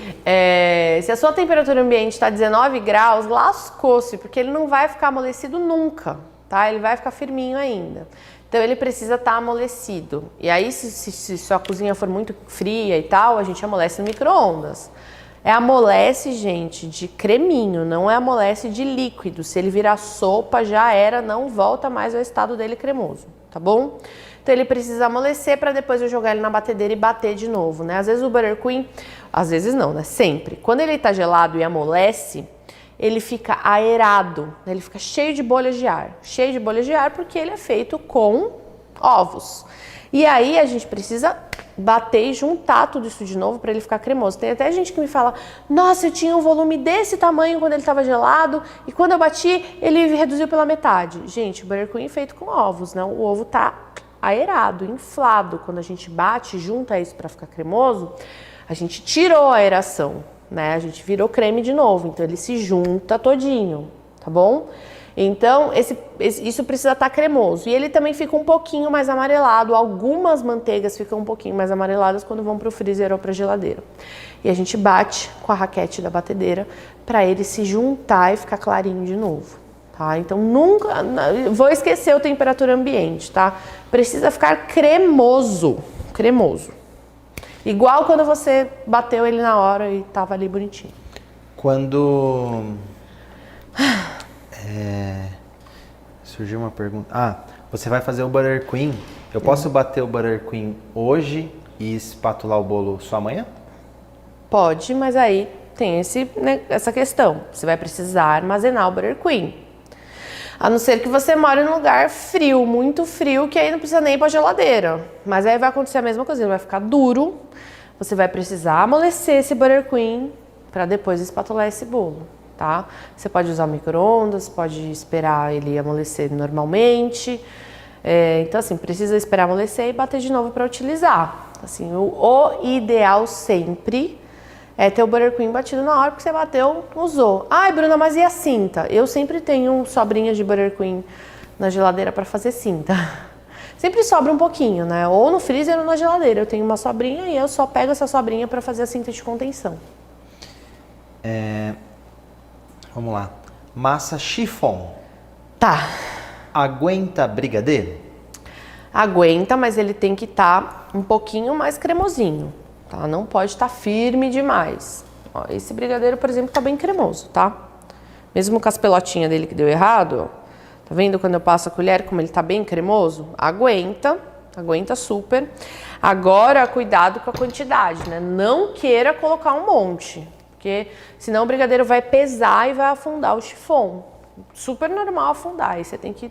Se a sua temperatura ambiente está 19 graus, lascou-se, porque ele não vai ficar amolecido nunca, tá? Ele vai ficar firminho ainda. Então ele precisa estar amolecido. E aí, se sua cozinha for muito fria e tal, a gente amolece no micro-ondas. É amolece, gente, de creminho, não é amolece de líquido. Se ele virar sopa, já era, não volta mais ao estado dele cremoso, tá bom? Então ele precisa amolecer para depois eu jogar ele na batedeira e bater de novo, né? Às vezes o Butter Queen, às vezes não, né? Sempre. Quando ele tá gelado e amolece, ele fica aerado, né? Ele fica cheio de bolhas de ar. Cheio de bolhas de ar porque ele é feito com ovos. E aí a gente precisa bater e juntar tudo isso de novo para ele ficar cremoso. Tem até gente que me fala, nossa, eu tinha um volume desse tamanho quando ele estava gelado e quando eu bati ele reduziu pela metade. Gente, o Butter Queen é feito com ovos, né? O ovo tá aerado, inflado. Quando a gente bate e junta isso para ficar cremoso, a gente tirou a aeração, né? A gente virou creme de novo, então ele se junta todinho, tá bom? Então, isso precisa estar cremoso. E ele também fica um pouquinho mais amarelado. Algumas manteigas ficam um pouquinho mais amareladas quando vão para o freezer ou para a geladeira. E a gente bate com a raquete da batedeira para ele se juntar e ficar clarinho de novo, tá? Então, nunca... Vou esquecer a temperatura ambiente, tá? Precisa ficar cremoso. Cremoso. Igual quando você bateu ele na hora e tava ali bonitinho. Quando... surgiu uma pergunta. Você vai fazer o Butter Queen. Eu posso bater o Butter Queen hoje e espatular o bolo só amanhã? Pode, mas aí tem essa questão. Você vai precisar armazenar o Butter Queen. A não ser que você mora em um lugar frio, muito frio, que aí não precisa nem ir pra geladeira. Mas aí vai acontecer a mesma coisa, ele vai ficar duro, você vai precisar amolecer esse buttercream para depois espatular esse bolo, tá? Você pode usar o micro-ondas, pode esperar ele amolecer normalmente. Então assim, precisa esperar amolecer e bater de novo para utilizar. Assim, o ideal sempre é ter o buttercream batido na hora que você bateu, usou. Ai, Bruna, mas e a cinta? Eu sempre tenho sobrinhas de buttercream na geladeira para fazer cinta. Sempre sobra um pouquinho, né? Ou no freezer ou na geladeira. Eu tenho uma sobrinha e eu só pego essa sobrinha para fazer a cinta de contenção. Vamos lá. Massa chiffon. Tá. Aguenta brigadeiro? Aguenta, mas ele tem que estar um pouquinho mais cremosinho. Tá? Não pode estar firme demais. Ó, esse brigadeiro, por exemplo, tá bem cremoso, tá? Mesmo com as pelotinhas dele que deu errado, ó, tá vendo quando eu passo a colher como ele tá bem cremoso? Aguenta super. Agora, cuidado com a quantidade, né? Não queira colocar um monte, porque senão o brigadeiro vai pesar e vai afundar o chiffon. Super normal afundar, aí você tem que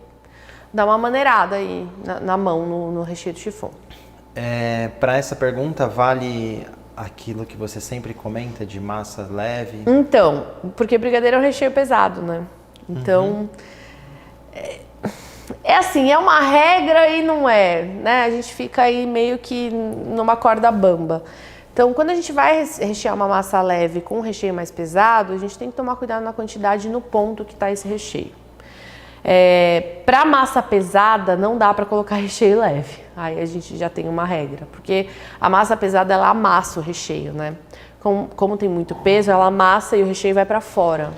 dar uma maneirada aí na mão no recheio do chiffon. Para essa pergunta, vale aquilo que você sempre comenta de massa leve? Então, porque brigadeiro é um recheio pesado, né? Então, assim, é uma regra e não é, né? A gente fica aí meio que numa corda bamba. Então, quando a gente vai rechear uma massa leve com um recheio mais pesado, a gente tem que tomar cuidado na quantidade e no ponto que está esse recheio. Para massa pesada, não dá para colocar recheio leve. Aí a gente já tem uma regra, porque a massa pesada ela amassa o recheio, né? Como tem muito peso, ela amassa e o recheio vai para fora,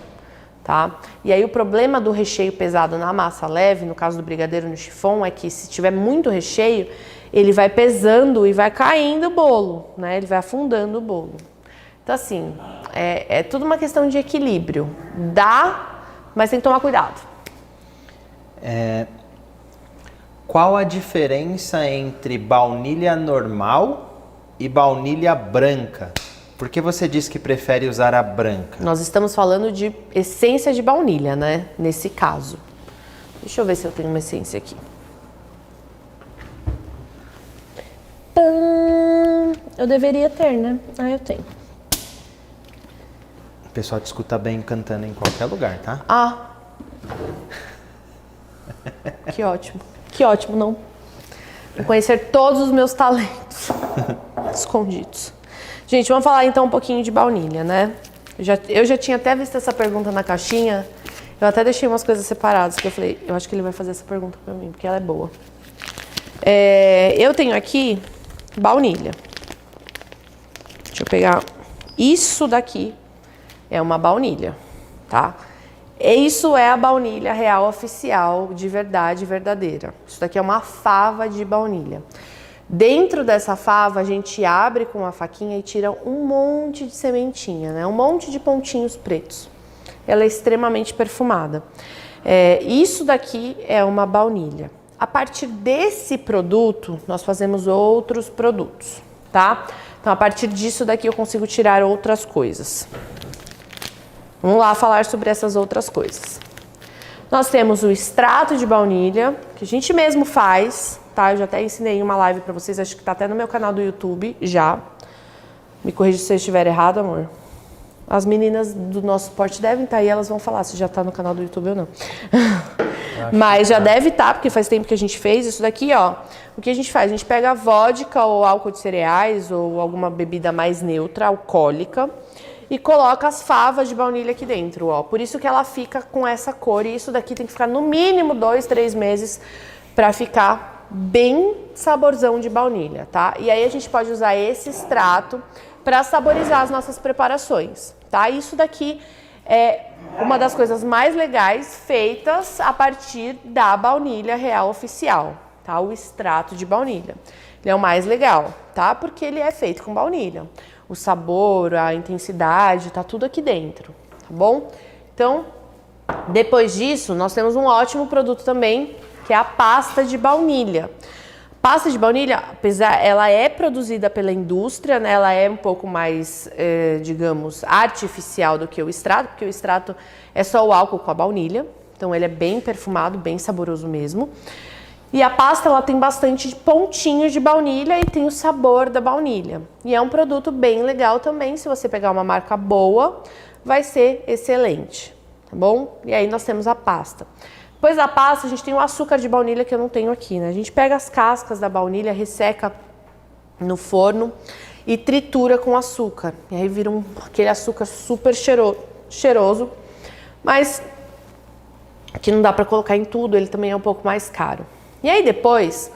tá? E aí o problema do recheio pesado na massa leve, no caso do brigadeiro no chiffon, é que se tiver muito recheio, ele vai pesando e vai caindo o bolo, né? Ele vai afundando o bolo. Então assim, é tudo uma questão de equilíbrio. Dá, mas tem que tomar cuidado. Qual a diferença entre baunilha normal e baunilha branca? Por que você diz que prefere usar a branca? Nós estamos falando de essência de baunilha, né? Nesse caso. Deixa eu ver se eu tenho uma essência aqui. Eu deveria ter, né? Eu tenho. O pessoal te escuta bem cantando em qualquer lugar, tá? Que ótimo. Que ótimo, não? Vou conhecer todos os meus talentos escondidos. Gente, vamos falar então um pouquinho de baunilha, né? Eu já tinha até visto essa pergunta na caixinha. Eu até deixei umas coisas separadas, que eu falei, eu acho que ele vai fazer essa pergunta pra mim, porque ela é boa. Eu tenho aqui baunilha. Deixa eu pegar. Isso daqui é uma baunilha, tá? Isso é a baunilha real oficial, de verdade, verdadeira. Isso daqui é uma fava de baunilha. Dentro dessa fava, a gente abre com uma faquinha e tira um monte de sementinha, né? Um monte de pontinhos pretos. Ela é extremamente perfumada. Isso daqui é uma baunilha. A partir desse produto, nós fazemos outros produtos, tá? Então, a partir disso daqui, eu consigo tirar outras coisas. Vamos lá falar sobre essas outras coisas. Nós temos o extrato de baunilha, que a gente mesmo faz, tá? Eu já até ensinei uma live pra vocês, acho que tá até no meu canal do YouTube, já. Me corrija se eu estiver errado, amor. As meninas do nosso suporte devem estar aí, elas vão falar se já tá no canal do YouTube ou não. Mas já deve estar, porque faz tempo que a gente fez isso daqui, ó. O que a gente faz? A gente pega vodka ou álcool de cereais ou alguma bebida mais neutra, alcoólica, e coloca as favas de baunilha aqui dentro, ó. Por isso que ela fica com essa cor, e isso daqui tem que ficar no mínimo 2, 3 meses para ficar bem saborzão de baunilha, tá? E aí a gente pode usar esse extrato para saborizar as nossas preparações, tá? Isso daqui é uma das coisas mais legais feitas a partir da baunilha real oficial, tá? O extrato de baunilha. Ele é o mais legal, tá? Porque ele é feito com baunilha. O sabor, a intensidade, tá tudo aqui dentro, tá bom? Então, depois disso, nós temos um ótimo produto também, que é a pasta de baunilha. Pasta de baunilha, apesar, ela é produzida pela indústria, né? Ela é um pouco mais, digamos, artificial do que o extrato, porque o extrato é só o álcool com a baunilha, Então ele é bem perfumado, bem saboroso mesmo. E a pasta ela tem bastante pontinhos de baunilha e tem o sabor da baunilha. E é um produto bem legal também, se você pegar uma marca boa, vai ser excelente, tá bom? E aí nós temos a pasta. Depois da pasta a gente tem o açúcar de baunilha que eu não tenho aqui, né? A gente pega as cascas da baunilha, resseca no forno e tritura com açúcar. E aí vira aquele açúcar super cheiroso, mas que não dá para colocar em tudo, ele também é um pouco mais caro. E aí depois,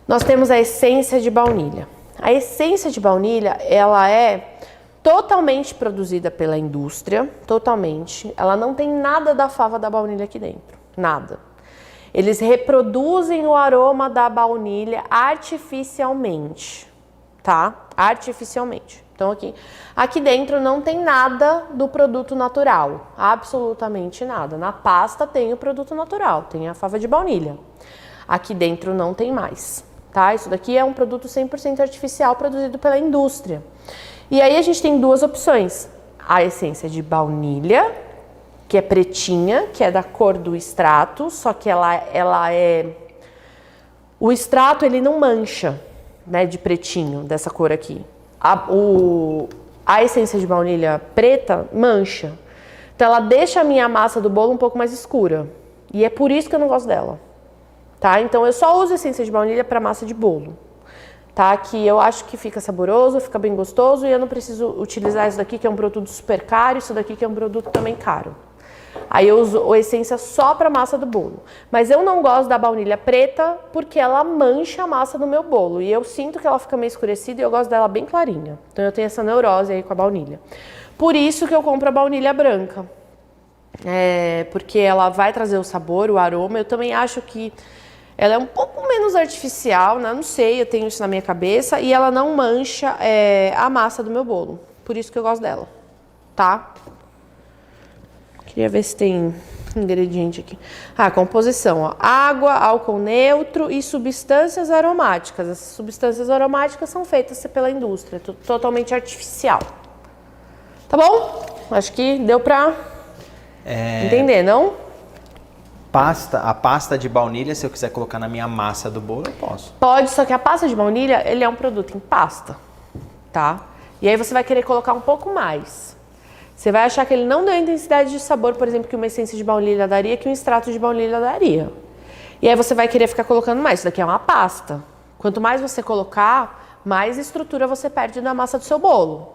nós temos a essência de baunilha. A essência de baunilha, ela é totalmente produzida pela indústria, totalmente. Ela não tem nada da fava da baunilha aqui dentro, nada. Eles reproduzem o aroma da baunilha artificialmente, tá? Artificialmente. Então aqui dentro não tem nada do produto natural, absolutamente nada. Na pasta tem o produto natural, tem a fava de baunilha. Aqui dentro não tem mais, tá? Isso daqui é um produto 100% artificial produzido pela indústria. E aí a gente tem duas opções. A essência de baunilha, que é pretinha, que é da cor do extrato, só que ela é... O extrato, ele não mancha, né, de pretinho, dessa cor aqui. A essência de baunilha preta mancha. Então ela deixa a minha massa do bolo um pouco mais escura. E é por isso que eu não gosto dela. Tá? Então eu só uso essência de baunilha para massa de bolo, tá? Que eu acho que fica saboroso, fica bem gostoso e eu não preciso utilizar isso daqui que é um produto super caro, isso daqui que é um produto também caro. Aí eu uso a essência só para massa do bolo. Mas eu não gosto da baunilha preta porque ela mancha a massa do meu bolo e eu sinto que ela fica meio escurecida e eu gosto dela bem clarinha. Então eu tenho essa neurose aí com a baunilha. Por isso que eu compro a baunilha branca. Porque ela vai trazer o sabor, o aroma. Eu também acho que ela é um pouco menos artificial, né? Não sei, eu tenho isso na minha cabeça. E ela não mancha a massa do meu bolo. Por isso que eu gosto dela, tá? Queria ver se tem ingrediente aqui. Composição, ó. Água, álcool neutro e substâncias aromáticas. Essas substâncias aromáticas são feitas pela indústria, totalmente artificial. Tá bom? Acho que deu pra entender, não? A pasta de baunilha, se eu quiser colocar na minha massa do bolo, eu posso. Pode, só que a pasta de baunilha, ele é um produto em pasta, tá? E aí você vai querer colocar um pouco mais. Você vai achar que ele não deu a intensidade de sabor, por exemplo, que uma essência de baunilha daria, que um extrato de baunilha daria. E aí você vai querer ficar colocando mais. Isso daqui é uma pasta. Quanto mais você colocar, mais estrutura você perde da massa do seu bolo.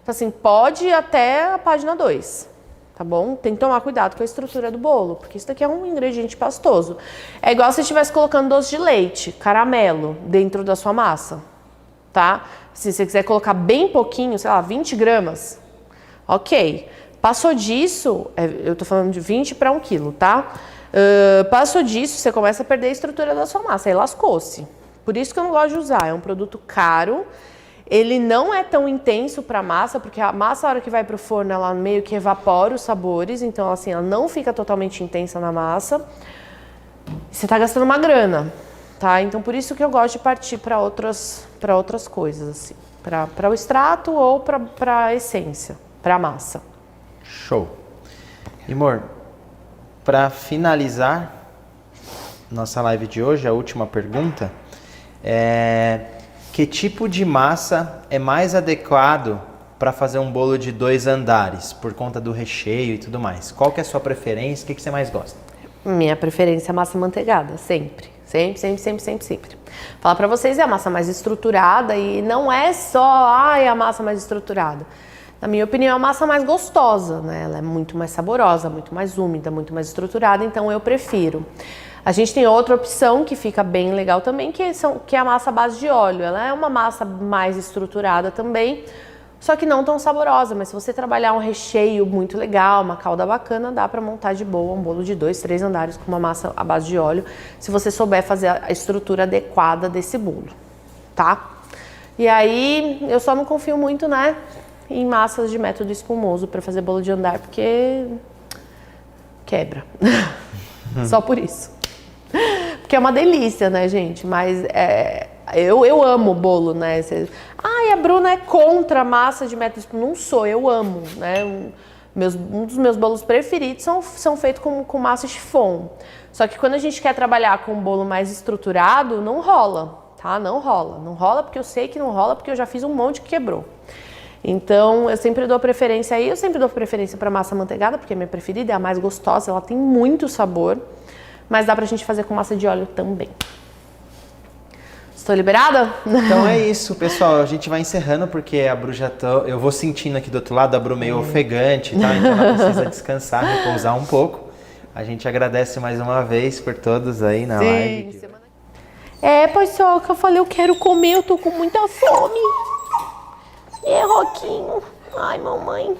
Então assim, pode ir até a página 2. Tá bom? Tem que tomar cuidado com a estrutura do bolo, porque isso daqui é um ingrediente pastoso. É igual se você estivesse colocando doce de leite, caramelo, dentro da sua massa, tá? Se você quiser colocar bem pouquinho, sei lá, 20 gramas, ok. Passou disso, eu tô falando de 20 para 1 quilo, tá? Passou disso, você começa a perder a estrutura da sua massa, aí lascou-se. Por isso que eu não gosto de usar, é um produto caro. Ele não é tão intenso para a massa, porque a massa, a hora que vai para o forno, ela meio que evapora os sabores, então assim, ela não fica totalmente intensa na massa. Você está gastando uma grana, tá? Então por isso que eu gosto de partir para outras coisas, assim, para o extrato ou para a essência, para a massa. Show. E, amor, para finalizar nossa live de hoje, a última pergunta que tipo de massa é mais adequado para fazer um bolo de 2 andares, por conta do recheio e tudo mais? Qual que é a sua preferência? O que você mais gosta? Minha preferência é massa manteigada, sempre. Sempre. Falar para vocês, é a massa mais estruturada e não é só a massa mais estruturada. Na minha opinião, é a massa mais gostosa, né? Ela é muito mais saborosa, muito mais úmida, muito mais estruturada, então eu prefiro. A gente tem outra opção que fica bem legal também, que é a massa à base de óleo. Ela é uma massa mais estruturada também, só que não tão saborosa. Mas se você trabalhar um recheio muito legal, uma calda bacana, dá pra montar de boa um bolo de 2, 3 andares com uma massa à base de óleo, se você souber fazer a estrutura adequada desse bolo, tá? E aí, eu só não confio muito, né, em massas de método espumoso pra fazer bolo de andar, porque quebra. Só por isso. Porque é uma delícia, né, gente? Mas eu amo bolo, né? A Bruna é contra a massa de método espumoso. Não sou, eu amo, né? Um dos meus bolos preferidos são feitos com massa chiffon. Só que quando a gente quer trabalhar com um bolo mais estruturado, não rola, tá? Não rola. Não rola porque eu sei que não rola, porque eu já fiz um monte que quebrou. Então, eu sempre dou preferência aí. Eu sempre dou preferência para massa amanteigada, porque é a minha preferida, é a mais gostosa, ela tem muito sabor. Mas dá pra gente fazer com massa de óleo também. Estou liberada? Então é isso, pessoal. A gente vai encerrando porque a Bru já tá... Eu vou sentindo aqui do outro lado a Bru meio ofegante, tá? Então ela precisa descansar, repousar um pouco. A gente agradece mais uma vez por todos aí na live. Pessoal, que eu falei, eu quero comer, eu tô com muita fome. Roquinho. Ai, mamãe.